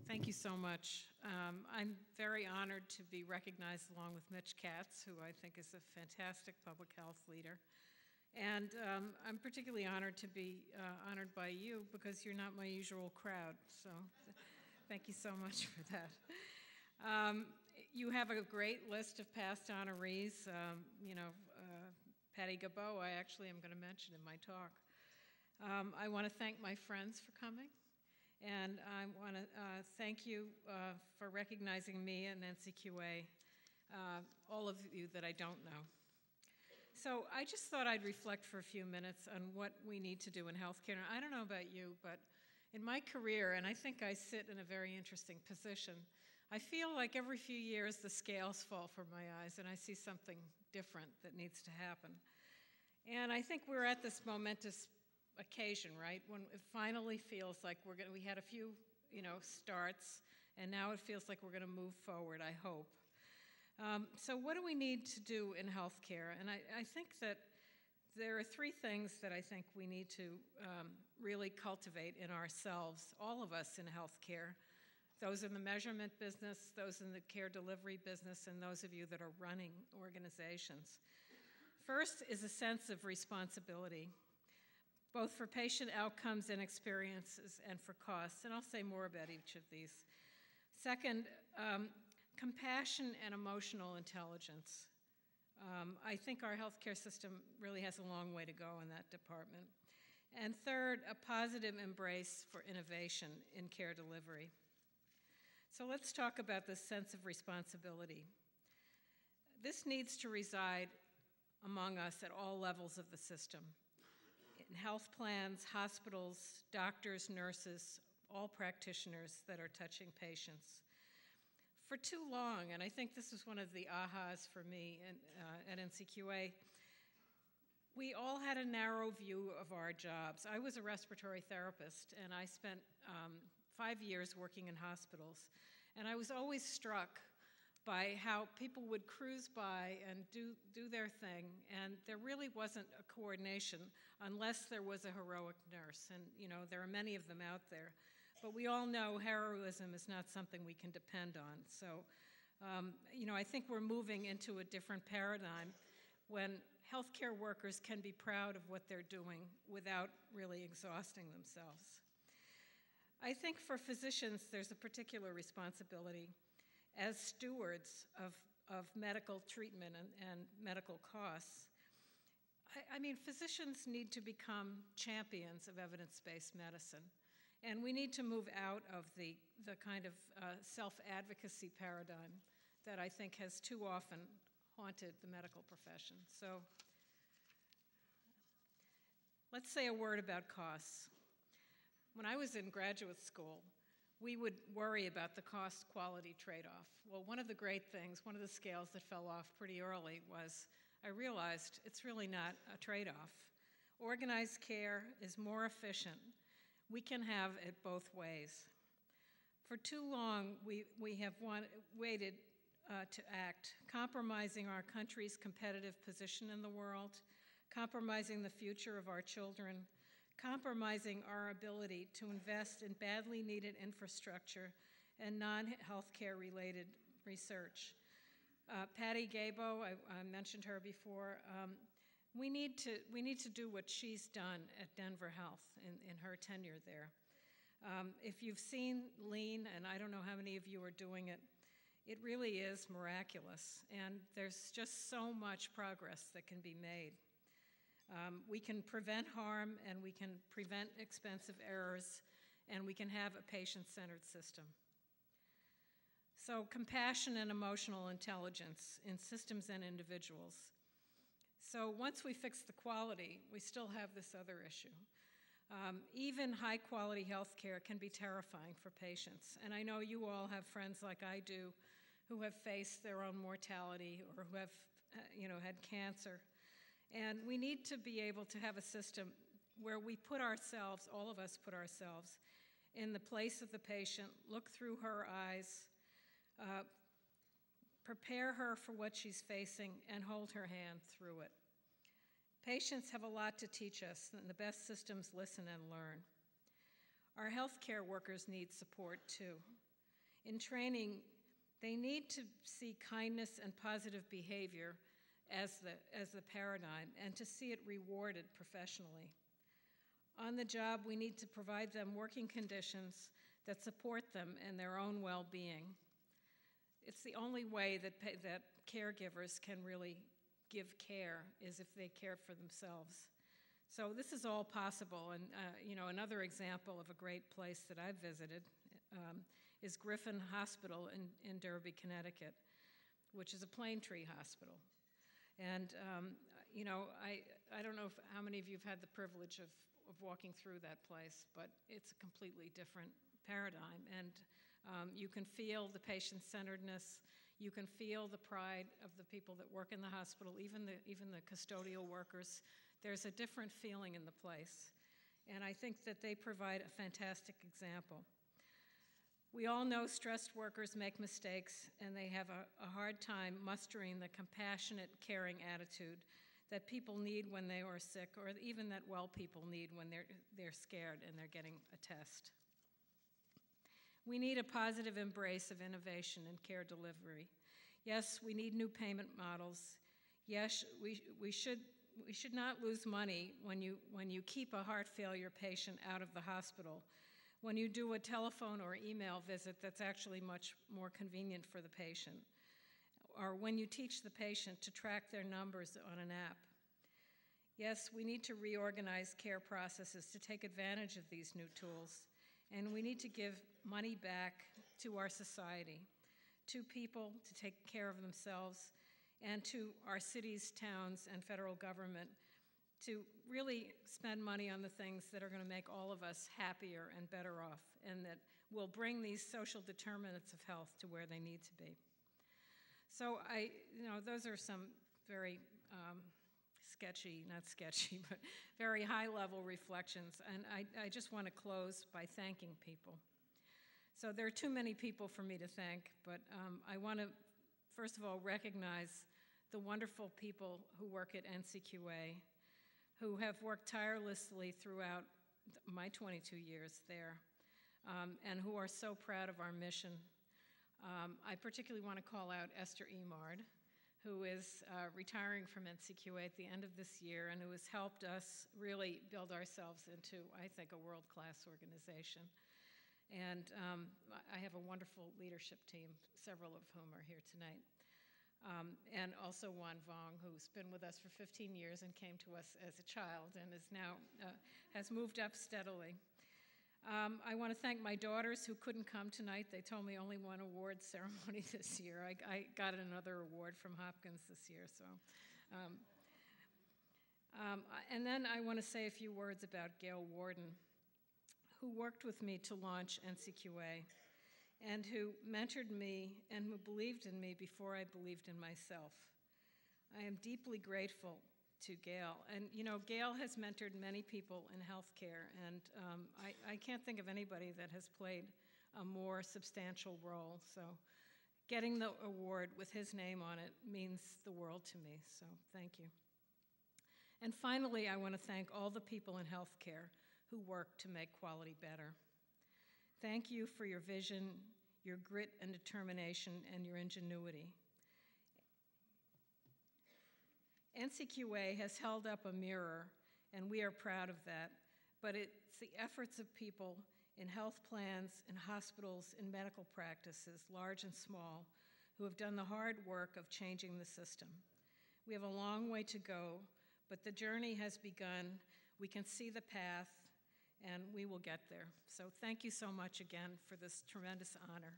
Thank you so much. I'm very honored to be recognized along with Mitch Katz, who I think is a fantastic public health leader. And I'm particularly honored to be honored by you because you're not my usual crowd. So thank you so much for that. You have a great list of past honorees. Patty Gabeau, I actually am going to mention in my talk. I want to thank my friends for coming. And I want to thank you for recognizing me and NCQA, all of you that I don't know. So I just thought I'd reflect for a few minutes on what we need to do in healthcare. And I don't know about you, but in my career, and I think I sit in a very interesting position, I feel like every few years the scales fall from my eyes and I see something different that needs to happen. And I think we're at this momentous occasion, right, when it finally feels like we had a few, starts, and now it feels like we're going to move forward, I hope. So what do we need to do in healthcare? And I think that there are three things that I think we need to really cultivate in ourselves, all of us in healthcare, those in the measurement business, those in the care delivery business, and those of you that are running organizations. First is a sense of responsibility, both for patient outcomes and experiences and for costs, and I'll say more about each of these. Second, compassion and emotional intelligence. I think our healthcare system really has a long way to go in that department. And third, a positive embrace for innovation in care delivery. So let's talk about this sense of responsibility. This needs to reside among us at all levels of the system. In health plans, hospitals, doctors, nurses, all practitioners that are touching patients. For too long, and I think this is one of the ahas for me at NCQA, we all had a narrow view of our jobs. I was a respiratory therapist, and I spent 5 years working in hospitals, and I was always struck by how people would cruise by and do their thing, and there really wasn't a coordination unless there was a heroic nurse, and there are many of them out there. But we all know heroism is not something we can depend on. So, I think we're moving into a different paradigm when healthcare workers can be proud of what they're doing without really exhausting themselves. I think for physicians, there's a particular responsibility as stewards of medical treatment and medical costs. I mean, physicians need to become champions of evidence-based medicine. And we need to move out of the kind of self-advocacy paradigm that I think has too often haunted the medical profession. So let's say a word about costs. When I was in graduate school, we would worry about the cost-quality trade-off. Well, one of the great things, one of the scales that fell off pretty early was I realized it's really not a trade-off. Organized care is more efficient. We can have it both ways. For too long, we have waited to act, compromising our country's competitive position in the world, compromising the future of our children, compromising our ability to invest in badly needed infrastructure and non-healthcare related research. Patty Gabeau, I mentioned her before. We need to do what she's done at Denver Health in her tenure there. If you've seen Lean, and I don't know how many of you are doing it, it really is miraculous, and there's just so much progress that can be made. We can prevent harm, and we can prevent expensive errors, and we can have a patient-centered system. So compassion and emotional intelligence in systems and individuals. So once we fix the quality, we still have this other issue. Even high-quality health care can be terrifying for patients, and I know you all have friends like I do who have faced their own mortality or who have had cancer. And we need to be able to have a system where we put ourselves, all of us put ourselves, in the place of the patient, look through her eyes, prepare her for what she's facing, and hold her hand through it. Patients have a lot to teach us, and the best systems listen and learn. Our healthcare workers need support too. In training, they need to see kindness and positive behavior as the paradigm and to see it rewarded professionally. On the job, we need to provide them working conditions that support them in their own well-being. It's the only way that caregivers can really give care is if they care for themselves. So this is all possible, and another example of a great place that I've visited is Griffin Hospital in Derby, Connecticut, which is a plane tree hospital. And I don't know how many of you have had the privilege of walking through that place, but it's a completely different paradigm, and you can feel the patient-centeredness. You can feel the pride of the people that work in the hospital, even the custodial workers. There's a different feeling in the place, and I think that they provide a fantastic example. We all know stressed workers make mistakes, and they have a hard time mustering the compassionate, caring attitude that people need when they are sick, or even that well people need when they're scared and they're getting a test. We need a positive embrace of innovation in care delivery. Yes, we need new payment models. Yes, we should not lose money when you keep a heart failure patient out of the hospital, when you do a telephone or email visit that's actually much more convenient for the patient, or when you teach the patient to track their numbers on an app. Yes, we need to reorganize care processes to take advantage of these new tools, and we need to give money back to our society, to people to take care of themselves, and to our cities, towns, and federal government to really spend money on the things that are going to make all of us happier and better off, and that will bring these social determinants of health to where they need to be. So those are some very not sketchy, but very high-level reflections, and I just want to close by thanking people. So there are too many people for me to thank, but I want to, first of all, recognize the wonderful people who work at NCQA, who have worked tirelessly throughout my 22 years there, and who are so proud of our mission. I particularly want to call out Esther Emard, who is retiring from NCQA at the end of this year and who has helped us really build ourselves into, I think, a world-class organization. And I have a wonderful leadership team, several of whom are here tonight. And also Wan Vong, who's been with us for 15 years and came to us as a child and is now has moved up steadily. I want to thank my daughters who couldn't come tonight. They told me only one award ceremony this year. I got another award from Hopkins this year. So, and then I want to say a few words about Gail Warden, who worked with me to launch NCQA, and who mentored me and who believed in me before I believed in myself. I am deeply grateful to Gail. And Gail has mentored many people in healthcare, and I can't think of anybody that has played a more substantial role. So getting the award with his name on it means the world to me, so thank you. And finally, I want to thank all the people in healthcare who work to make quality better. Thank you for your vision, your grit and determination, and your ingenuity. NCQA has held up a mirror, and we are proud of that, but it's the efforts of people in health plans, in hospitals, in medical practices, large and small, who have done the hard work of changing the system. We have a long way to go, but the journey has begun. We can see the path, and we will get there. So thank you so much again for this tremendous honor.